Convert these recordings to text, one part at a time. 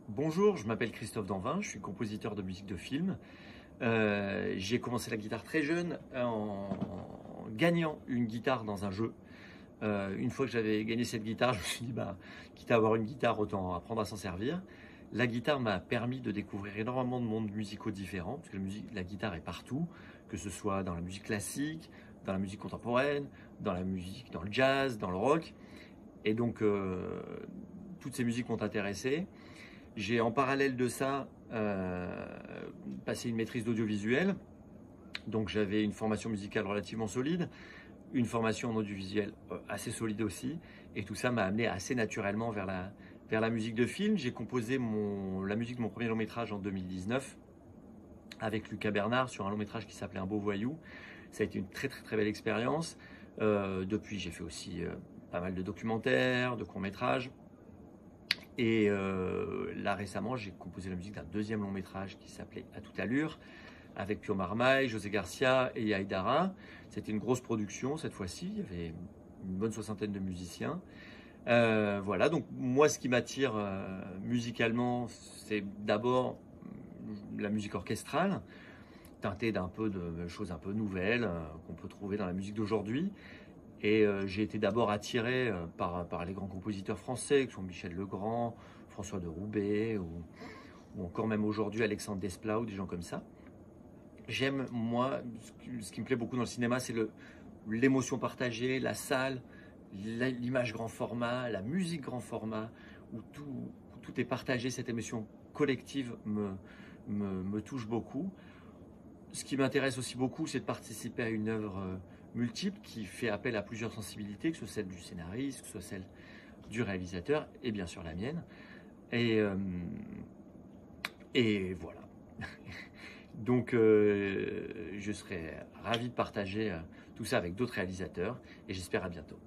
Bonjour, je m'appelle Christophe Danvin, je suis compositeur de musique de film. J'ai commencé la guitare très jeune en gagnant une guitare dans un jeu. Une fois que j'avais gagné cette guitare, je me suis dit, quitte à avoir une guitare, autant apprendre à s'en servir. La guitare m'a permis de découvrir énormément de mondes musicaux différents, parce que la guitare est partout, que ce soit dans la musique classique, dans la musique contemporaine, dans la musique, dans le jazz, dans le rock. Et donc, toutes ces musiques m'ont intéressé. J'ai en parallèle de ça passé une maîtrise d'audiovisuel. Donc j'avais une formation musicale relativement solide, une formation en audiovisuel assez solide aussi. Et tout ça m'a amené assez naturellement vers la musique de film. J'ai composé la musique de mon premier long métrage en 2019 avec Lucas Bernard sur un long métrage qui s'appelait Un beau voyou. Ça a été une très très très belle expérience. Depuis j'ai fait aussi pas mal de documentaires, de courts métrages. Et là récemment j'ai composé la musique d'un deuxième long métrage qui s'appelait À toute allure avec Pio Marmaille, José Garcia et Aïdara. C'était une grosse production cette fois-ci, il y avait une bonne soixantaine de musiciens. Voilà, donc moi ce qui m'attire musicalement, c'est d'abord la musique orchestrale, teintée d'un peu de choses un peu nouvelles qu'on peut trouver dans la musique d'aujourd'hui. Et j'ai été d'abord attiré par les grands compositeurs français, qui sont Michel Legrand, François de Roubaix, ou encore même aujourd'hui Alexandre Desplat, ou des gens comme ça. J'aime, moi, ce qui me plaît beaucoup dans le cinéma, c'est l'émotion partagée, la salle, l'image grand format, la musique grand format, où tout est partagé. Cette émotion collective me touche beaucoup. Ce qui m'intéresse aussi beaucoup, c'est de participer à une œuvre multiple qui fait appel à plusieurs sensibilités, que ce soit celle du scénariste, que ce soit celle du réalisateur, et bien sûr la mienne. Et voilà. Donc je serais ravi de partager tout ça avec d'autres réalisateurs, et j'espère à bientôt.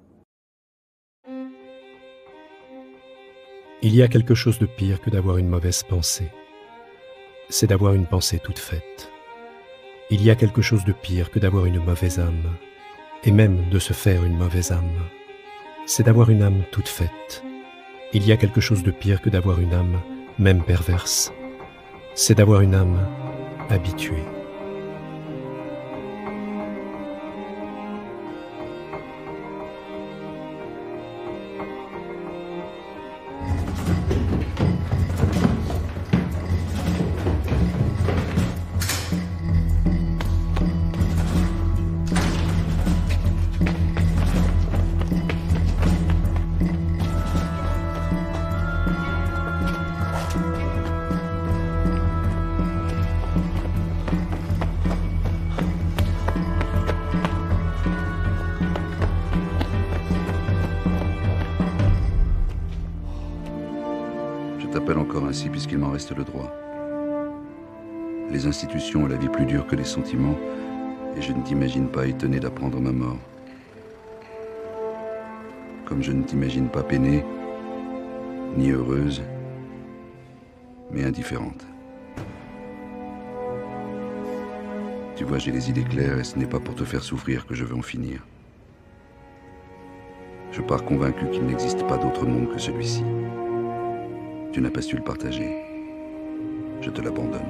Il y a quelque chose de pire que d'avoir une mauvaise pensée. C'est d'avoir une pensée toute faite. Il y a quelque chose de pire que d'avoir une mauvaise âme, et même de se faire une mauvaise âme. C'est d'avoir une âme toute faite. Il y a quelque chose de pire que d'avoir une âme, même perverse. C'est d'avoir une âme habituée. Je t'appelle encore ainsi puisqu'il m'en reste le droit. Les institutions ont la vie plus dure que les sentiments, et je ne t'imagine pas étonné d'apprendre ma mort. Comme je ne t'imagine pas peinée, ni heureuse, mais indifférente. Tu vois, j'ai les idées claires et ce n'est pas pour te faire souffrir que je veux en finir. Je pars convaincu qu'il n'existe pas d'autre monde que celui-ci. Tu n'as pas su le partager. Je te l'abandonne.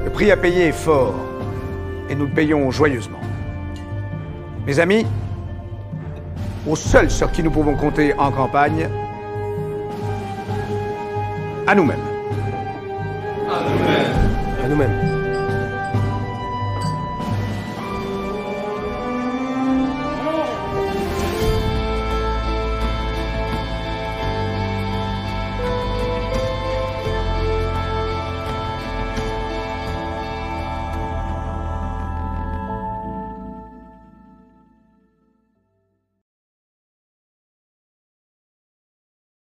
Le prix à payer est fort, et nous le payons joyeusement. Mes amis, aux seuls sur qui nous pouvons compter en campagne, à nous-mêmes. À nous-mêmes.